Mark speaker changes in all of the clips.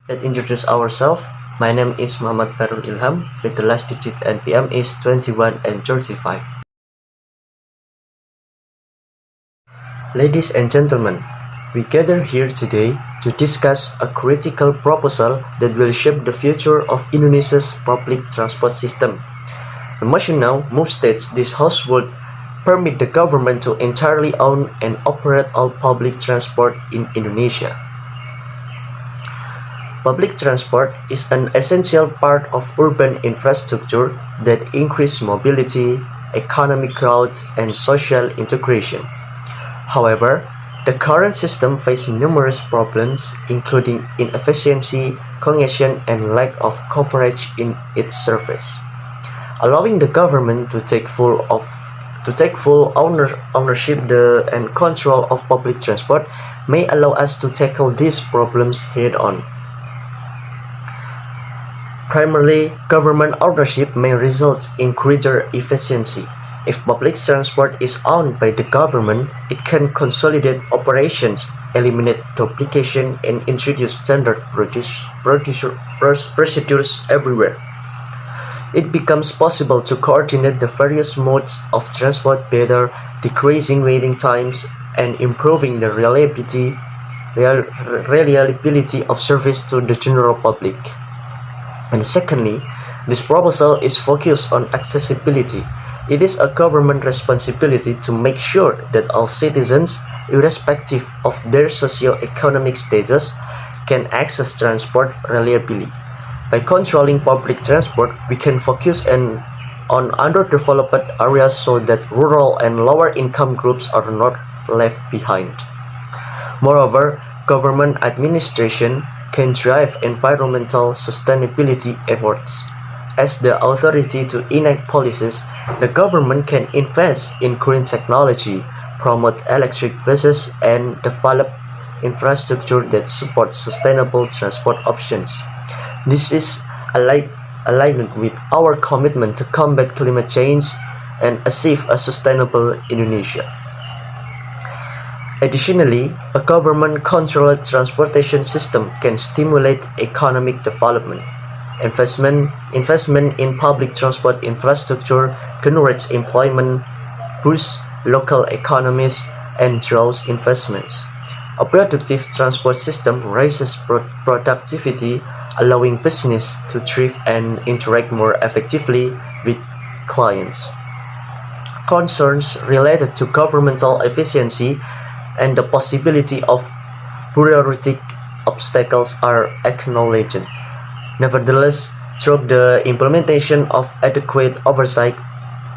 Speaker 1: Let's introduce ourselves. My name is Muhammad Faerul Ilham, with the last digit NPM is 21 and 35. Ladies and gentlemen, we gather here today to discuss a critical proposal that will shape the future of Indonesia's public transport system. The motion now moves states this House would permit the government to entirely own and operate all public transport in Indonesia. Public transport is an essential part of urban infrastructure that increases mobility, economic growth, and social integration. However, the current system faces numerous problems, including inefficiency, congestion, and lack of coverage in its service. Allowing the government to take full ownership and control of public transport may allow us to tackle these problems head on. Primarily, government ownership may result in greater efficiency. If public transport is owned by the government, it can consolidate operations, eliminate duplication, and introduce standard procedures everywhere. It becomes possible to coordinate the various modes of transport better, decreasing waiting times and improving the reliability of service to the general public. And secondly, this proposal is focused on accessibility. It is a government responsibility to make sure that all citizens, irrespective of their socio-economic status, can access transport reliably. By controlling public transport, we can focus on underdeveloped areas so that rural and lower-income groups are not left behind. Moreover, government administration can drive environmental sustainability efforts. As the authority to enact policies, the government can invest in green technology, promote electric buses, and develop infrastructure that supports sustainable transport options. This is aligned with our commitment to combat climate change and achieve a sustainable Indonesia. Additionally, a government-controlled transportation system can stimulate economic development. Investment in public transport infrastructure generates employment, boosts local economies, and draws investments. A productive transport system raises productivity, allowing business to thrive and interact more effectively with clients. Concerns related to governmental efficiency and the possibility of bureaucratic obstacles are acknowledged. Nevertheless, through the implementation of adequate oversight,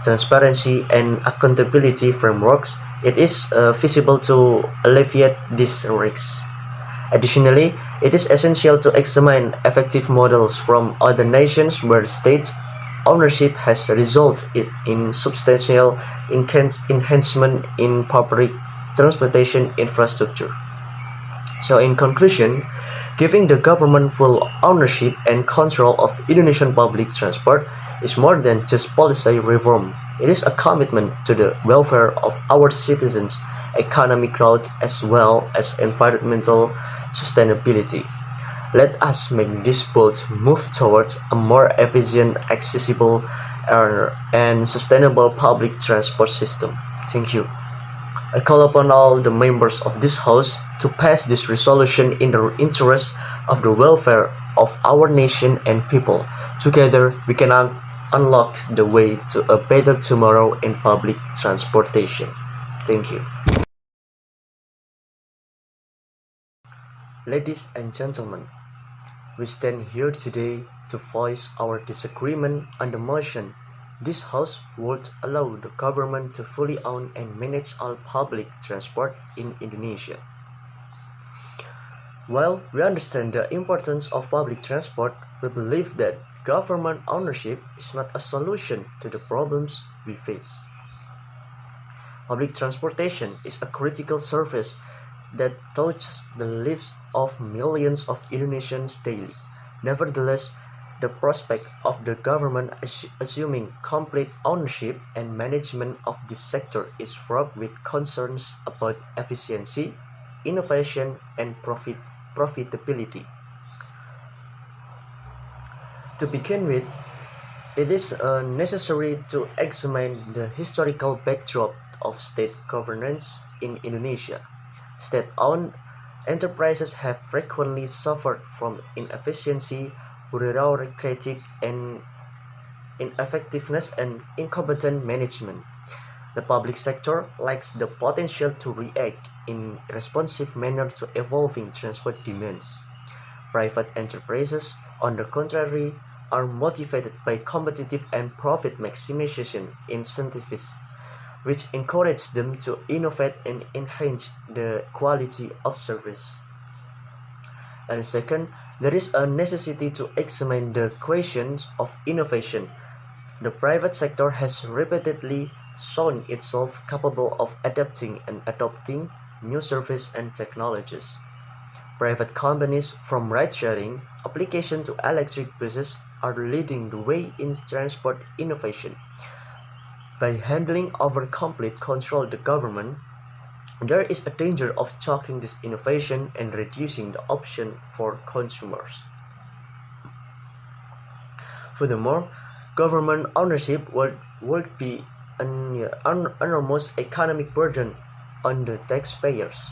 Speaker 1: transparency, and accountability frameworks, it is feasible to alleviate these risks. Additionally, it is essential to examine effective models from other nations where state ownership has resulted in substantial enhancement in public transportation infrastructure. So, in conclusion, giving the government full ownership and control of Indonesian public transport is more than just policy reform. It is a commitment to the welfare of our citizens, economic growth, as well as environmental sustainability. Let us make this bold move towards a more efficient, accessible, and sustainable public transport system. Thank you. I call upon all the members of this House to pass this resolution in the interest of the welfare of our nation and people. Together, we can unlock the way to a better tomorrow in public transportation. Thank you. Ladies and gentlemen, we stand here today to voice our disagreement on the motion this House would allow the government to fully own and manage all public transport in Indonesia. While we understand the importance of public transport, we believe that government ownership is not a solution to the problems we face. Public transportation is a critical service that touches the lives of millions of Indonesians daily. Nevertheless, the prospect of the government assuming complete ownership and management of this sector is fraught with concerns about efficiency, innovation, and profitability. To begin with, it is necessary to examine the historical backdrop of state governance in Indonesia. State-owned enterprises have frequently suffered from inefficiency, bureaucratic and ineffectiveness, and incompetent management. The public sector lacks the potential to react in a responsive manner to evolving transport demands. Private enterprises, on the contrary, are motivated by competitive and profit maximization incentives, which encourage them to innovate and enhance the quality of service. And second, there is a necessity to examine the questions of innovation. The private sector has repeatedly shown itself capable of adapting and adopting new services and technologies. Private companies, from ride-sharing application to electric buses, are leading the way in transport innovation. By handing over complete control to government, there is a danger of choking this innovation and reducing the option for consumers. Furthermore, government ownership would be an enormous economic burden on the taxpayers.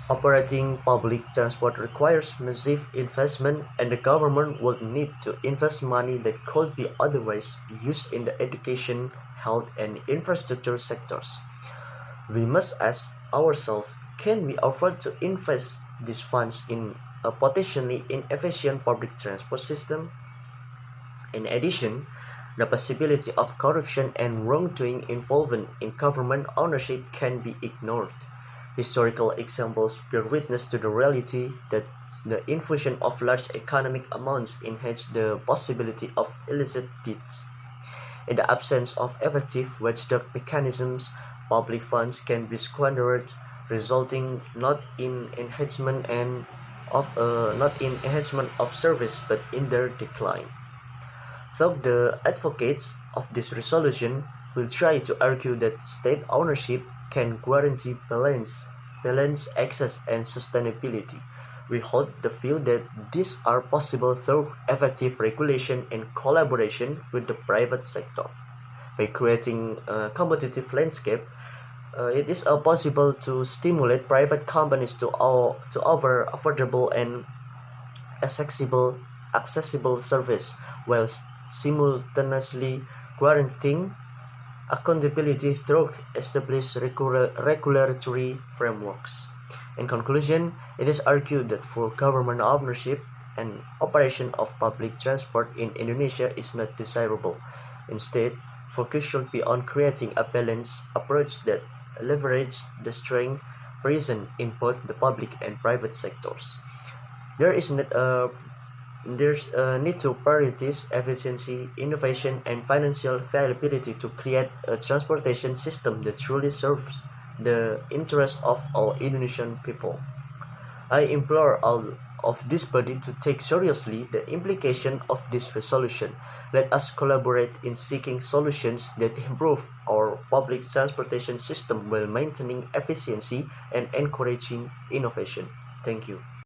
Speaker 1: Operating public transport requires massive investment, and the government would need to invest money that could be otherwise used in the education, health, and infrastructure sectors. We must ask ourselves, can we afford to invest these funds in a potentially inefficient public transport system? In addition, the possibility of corruption and wrongdoing involved in government ownership can be ignored. Historical examples bear witness to the reality that the infusion of large economic amounts enhances the possibility of illicit deeds. In the absence of effective watchdog mechanisms, public funds can be squandered, resulting not in enhancement of service but in their decline. Though the advocates of this resolution will try to argue that state ownership can guarantee balance, access, and sustainability, we hold the view that these are possible through effective regulation and collaboration with the private sector. By creating a competitive landscape, it is possible to stimulate private companies to offer affordable and accessible service while simultaneously guaranteeing accountability through established regulatory frameworks. In conclusion, it is argued that for government ownership and operation of public transport in Indonesia is not desirable. Instead, focus should be on creating a balanced approach that leverages the strength present in both the public and private sectors. There is not a There's a need to prioritize efficiency, innovation, and financial viability to create a transportation system that truly serves the interests of all Indonesian people. I implore all of this body to take seriously the implication of this resolution. Let us collaborate in seeking solutions that improve our public transportation system while maintaining efficiency and encouraging innovation. Thank you.